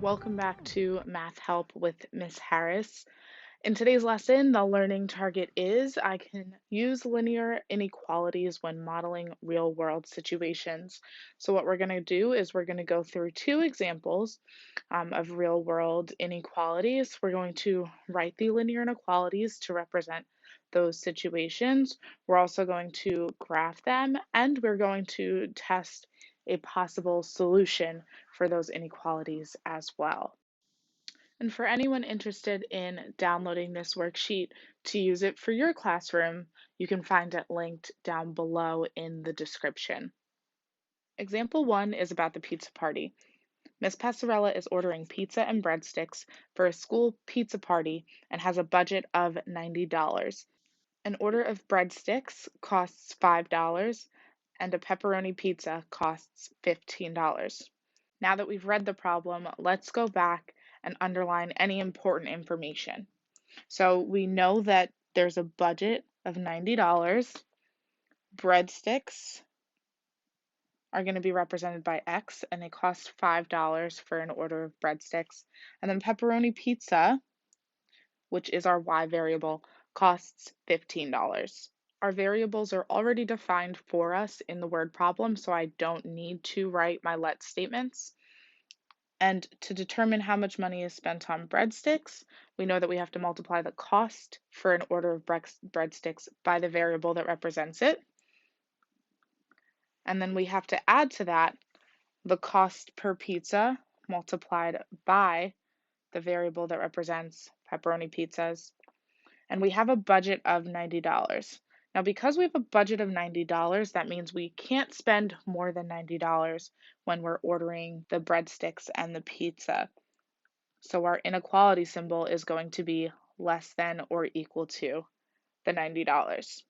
Welcome back to Math Help with Miss Harris. In today's lesson, the learning target is I can use linear inequalities when modeling real-world situations. So what we're going to do is we're going to go through two examples of real-world inequalities. We're going to write the linear inequalities to represent those situations. We're also going to graph them, and we're going to test a possible solution for those inequalities as well. And for anyone interested in downloading this worksheet to use it for your classroom, you can find it linked down below in the description. Example 1 is about the pizza party. Miss Passarella is ordering pizza and breadsticks for a school pizza party and has a budget of $90. An order of breadsticks costs $5 and a pepperoni pizza costs $15. Now that we've read the problem, let's go back and underline any important information. So we know that there's a budget of $90. Breadsticks are going to be represented by X, and they cost $5 for an order of breadsticks. And then pepperoni pizza, which is our Y variable, costs $15. Our variables are already defined for us in the word problem, so I don't need to write my let statements. And to determine how much money is spent on breadsticks, we know that we have to multiply the cost for an order of breadsticks by the variable that represents it. And then we have to add to that the cost per pizza multiplied by the variable that represents pepperoni pizzas. And we have a budget of $90. Now, because we have a budget of $90, that means we can't spend more than $90 when we're ordering the breadsticks and the pizza. So our inequality symbol is going to be less than or equal to the $90.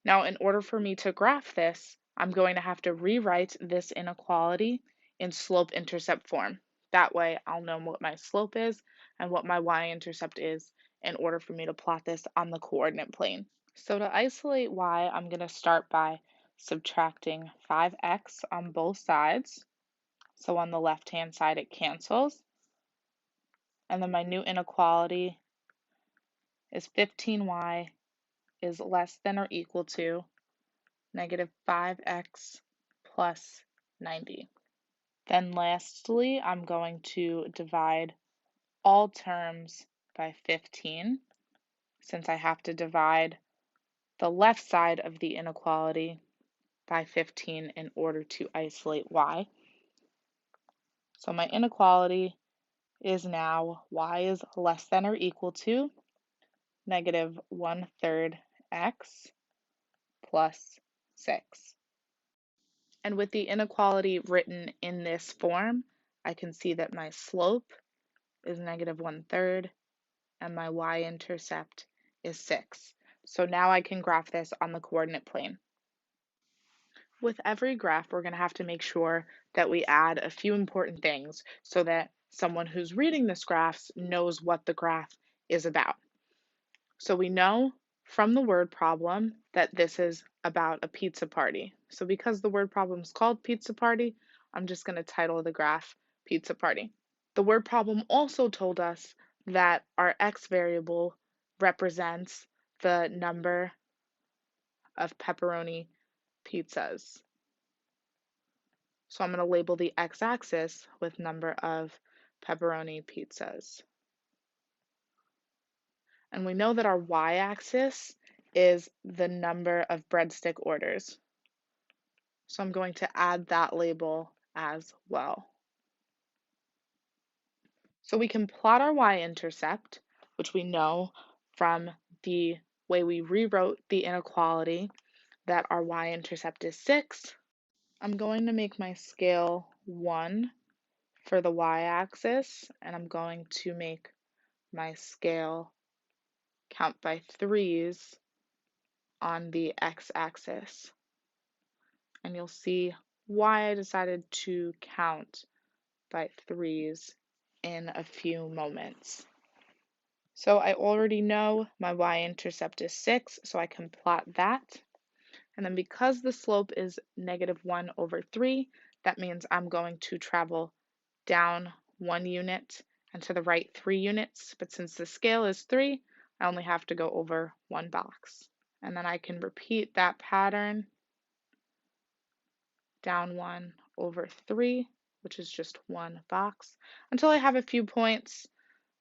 Now, in order for me to graph this, I'm going to have to rewrite this inequality in slope-intercept form. That way, I'll know what my slope is and what my y-intercept is in order for me to plot this on the coordinate plane. So to isolate y, I'm going to start by subtracting 5x on both sides. So on the left-hand side, it cancels. And then my new inequality is 15y is less than or equal to negative 5x plus 90. Then lastly, I'm going to divide all terms by 15, since I have to divide the left side of the inequality by 15 in order to isolate y. So my inequality is now y is less than or equal to negative 1/3 x plus 6. And with the inequality written in this form, I can see that my slope is negative 1/3 and my y-intercept is 6. So now I can graph this on the coordinate plane. With every graph, we're going to have to make sure that we add a few important things so that someone who's reading this graph knows what the graph is about. So we know from the word problem that this is about a pizza party. So because the word problem is called pizza party, I'm just going to title the graph pizza party. The word problem also told us that our x variable represents the number of pepperoni pizzas. So I'm going to label the x-axis with number of pepperoni pizzas. And we know that our y-axis is the number of breadstick orders. So I'm going to add that label as well. So we can plot our y-intercept, which we know from the way we rewrote the inequality that our y-intercept is 6. I'm going to make my scale 1 for the y-axis, and I'm going to make my scale count by 3s on the x-axis. And you'll see why I decided to count by 3s in a few moments. So I already know my y-intercept is 6, so I can plot that. And then because the slope is negative 1/3, that means I'm going to travel down 1 unit and to the right 3 units, but since the scale is 3, I only have to go over 1 box. And then I can repeat that pattern down 1 over 3, which is just 1 box, until I have a few points.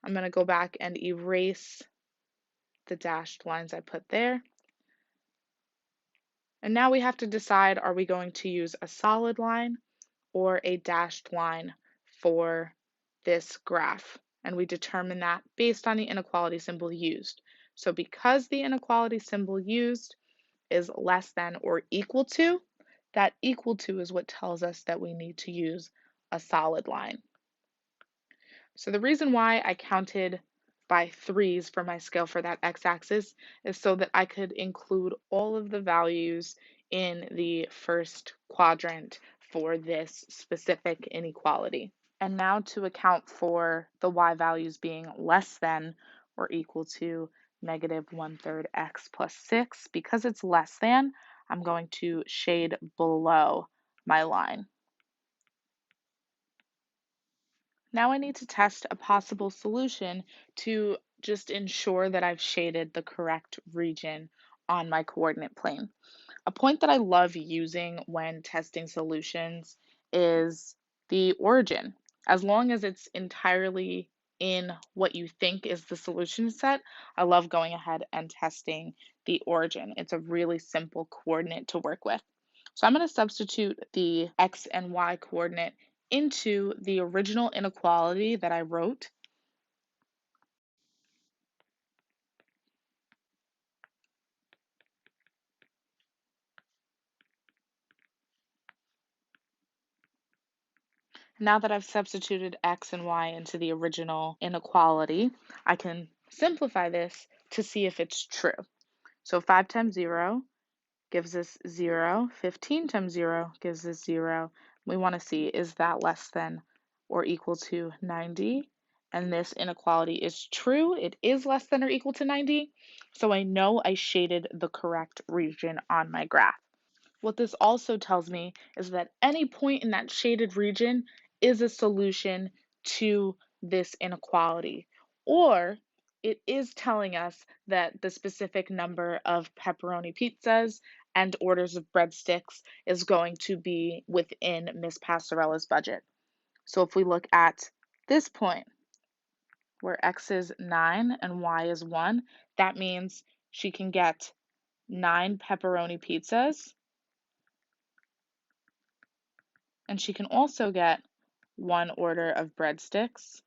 I'm going to go back and erase the dashed lines I put there. And now we have to decide, are we going to use a solid line or a dashed line for this graph? And we determine that based on the inequality symbol used. So because the inequality symbol used is less than or equal to, that equal to is what tells us that we need to use a solid line. So the reason why I counted by 3s for my scale for that x-axis is so that I could include all of the values in the first quadrant for this specific inequality. And now to account for the y values being less than or equal to -1/3 x plus 6, because it's less than, I'm going to shade below my line. Now I need to test a possible solution to just ensure that I've shaded the correct region on my coordinate plane. A point that I love using when testing solutions is the origin. As long as it's entirely in what you think is the solution set, I love going ahead and testing the origin. It's a really simple coordinate to work with. So I'm going to substitute the x and y coordinate into the original inequality that I wrote. Now that I've substituted x and y into the original inequality, I can simplify this to see if it's true. So 5 times 0 gives us 0, 15 times 0 gives us 0. We want to see, is that less than or equal to 90? And this inequality is true. It is less than or equal to 90. So I know I shaded the correct region on my graph. What this also tells me is that any point in that shaded region is a solution to this inequality, or it is telling us that the specific number of pepperoni pizzas and orders of breadsticks is going to be within Miss Passarella's budget. So if we look at this point where x is 9 and y is 1, that means she can get 9 pepperoni pizzas. And she can also get 1 order of breadsticks.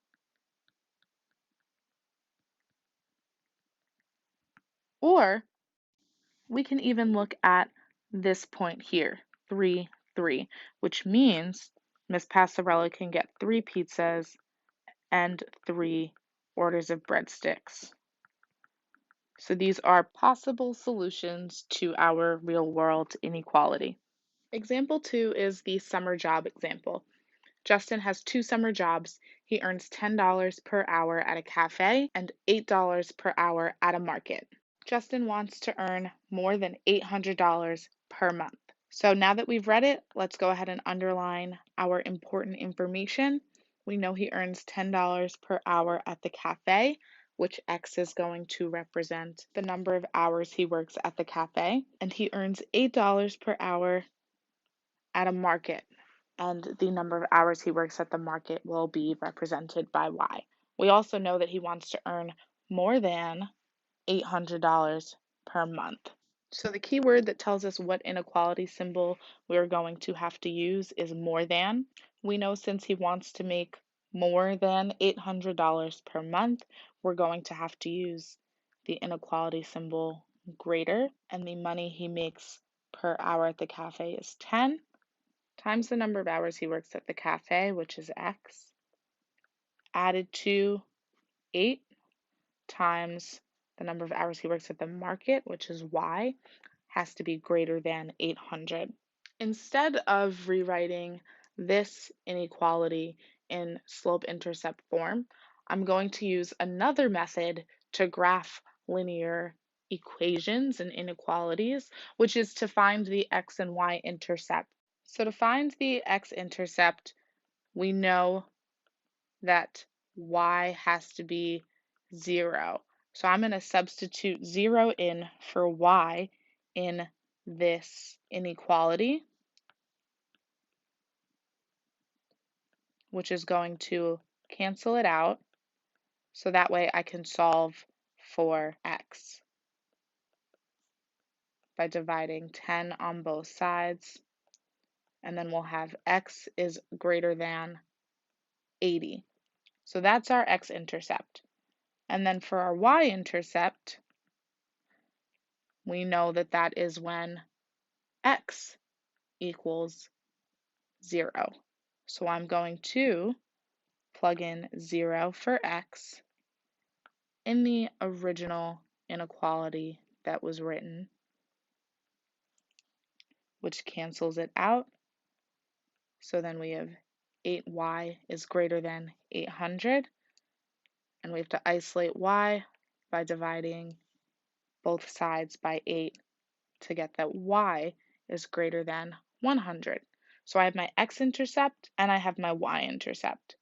Or we can even look at this point here, 3, 3, which means Miss Passarella can get 3 pizzas and 3 orders of breadsticks. So these are possible solutions to our real-world inequality. Example 2 is the summer job example. Justin has 2 summer jobs. He earns $10 per hour at a cafe and $8 per hour at a market. Justin wants to earn more than $800 per month. So now that we've read it, let's go ahead and underline our important information. We know he earns $10 per hour at the cafe, which X is going to represent the number of hours he works at the cafe, and he earns $8 per hour at a market, and the number of hours he works at the market will be represented by Y. We also know that he wants to earn more than $800 per month. So the key word that tells us what inequality symbol we're going to have to use is more than. We know since he wants to make more than $800 per month, we're going to have to use the inequality symbol greater, and the money he makes per hour at the cafe is 10 times the number of hours he works at the cafe, which is X, added to 8 times the number of hours he works at the market, which is Y, has to be greater than 800. Instead of rewriting this inequality in slope-intercept form, I'm going to use another method to graph linear equations and inequalities, which is to find the x and y intercept. So to find the x-intercept, we know that y has to be 0. So I'm going to substitute 0 in for y in this inequality, which is going to cancel it out. So that way I can solve for x by dividing 10 on both sides. And then we'll have x is greater than 80. So that's our x-intercept. And then for our y-intercept, we know that that is when x equals 0. So I'm going to plug in 0 for x in the original inequality that was written, which cancels it out. So then we have 8y is greater than 800, and we have to isolate y by dividing both sides by 8 to get that y is greater than 100. So I have my x-intercept and I have my y-intercept.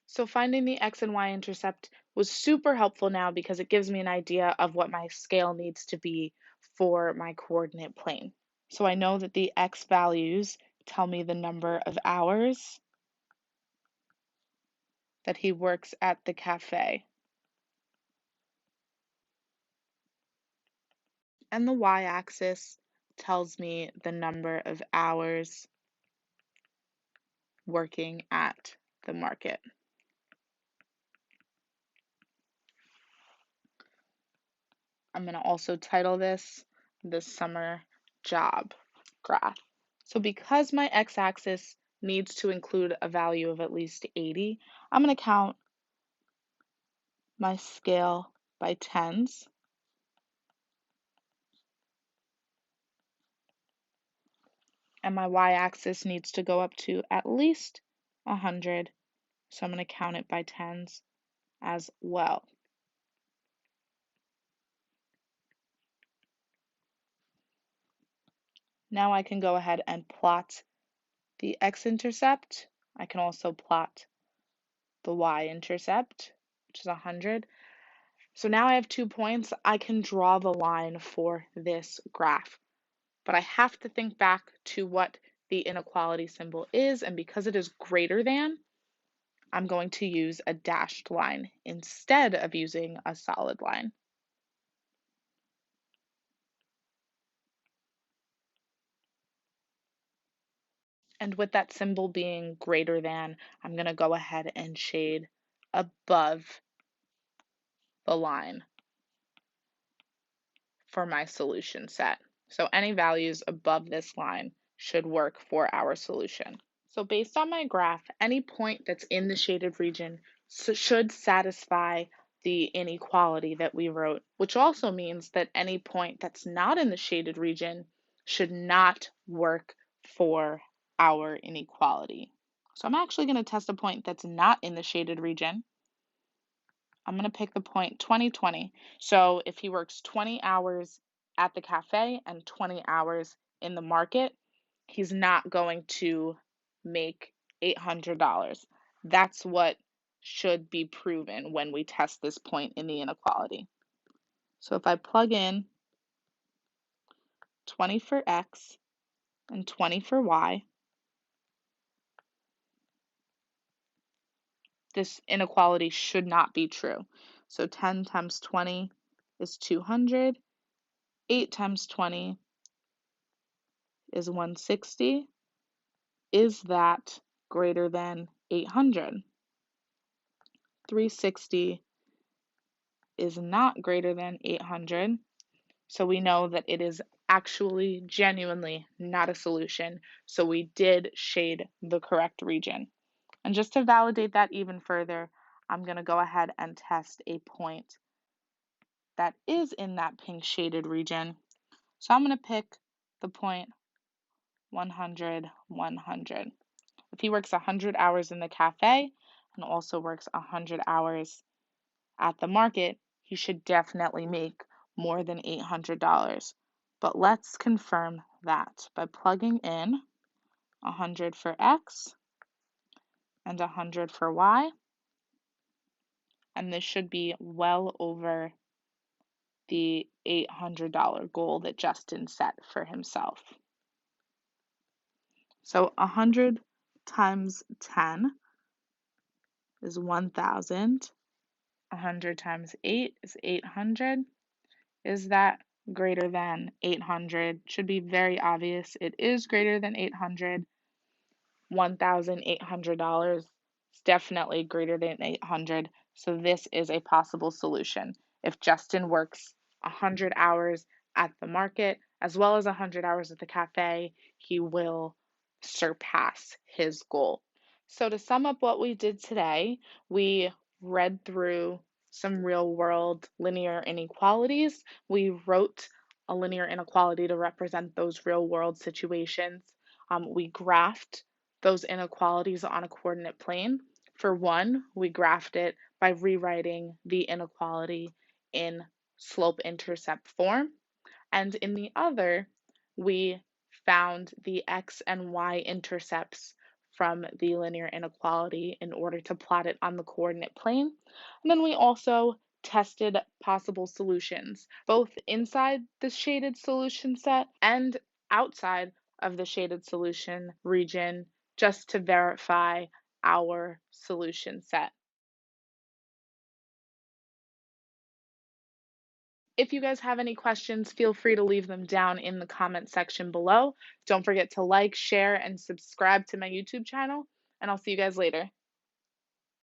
So finding the x and y-intercept was super helpful now because it gives me an idea of what my scale needs to be for my coordinate plane. So I know that the x values tell me the number of hours that he works at the cafe. And the y-axis tells me the number of hours working at the market. I'm going to also title this the summer job graph. So because my x-axis needs to include a value of at least 80, I'm going to count my scale by tens. And my y-axis needs to go up to at least 100, so I'm going to count it by tens as well. Now I can go ahead and plot the x-intercept. I can also plot the y-intercept, which is 100. So now I have 2 points. I can draw the line for this graph. But I have to think back to what the inequality symbol is, and because it is greater than, I'm going to use a dashed line instead of using a solid line. And with that symbol being greater than, I'm going to go ahead and shade above the line for my solution set. So any values above this line should work for our solution. So based on my graph, any point that's in the shaded region should satisfy the inequality that we wrote, which also means that any point that's not in the shaded region should not work for our inequality. So I'm actually going to test a point that's not in the shaded region. I'm going to pick the point 2020. So if he works 20 hours at the cafe and 20 hours in the market, he's not going to make $800. That's what should be proven when we test this point in the inequality. So if I plug in 20 for x and 20 for y, this inequality should not be true. So 10 times 20 is 200. 8 times 20 is 160. Is that greater than 800? 360 is not greater than 800. So we know that it is actually genuinely not a solution. So we did shade the correct region. And just to validate that even further, I'm going to go ahead and test a point that is in that pink shaded region. So I'm going to pick the point 100, 100. If he works 100 hours in the cafe and also works 100 hours at the market, he should definitely make more than $800. But let's confirm that by plugging in 100 for x and 100 for y. and this should be well over the $800 goal that Justin set for himself. So 100 times 10 is 1,000. 100 times 8 is 800. Is that greater than 800? Should be very obvious. It is greater than 800. $1,800 is definitely greater than 800. So this is a possible solution. If Justin works 100 hours at the market as well as 100 hours at the cafe, he will surpass his goal. So to sum up what we did today, we read through some real world linear inequalities. We wrote a linear inequality to represent those real world situations. We graphed those inequalities on a coordinate plane. For one, we graphed it by rewriting the inequality in slope-intercept form. And in the other, we found the x and y intercepts from the linear inequality in order to plot it on the coordinate plane. And then we also tested possible solutions, both inside the shaded solution set and outside of the shaded solution region, just to verify our solution set. If you guys have any questions, feel free to leave them down in the comment section below. Don't forget to like, share, and subscribe to my YouTube channel, and I'll see you guys later.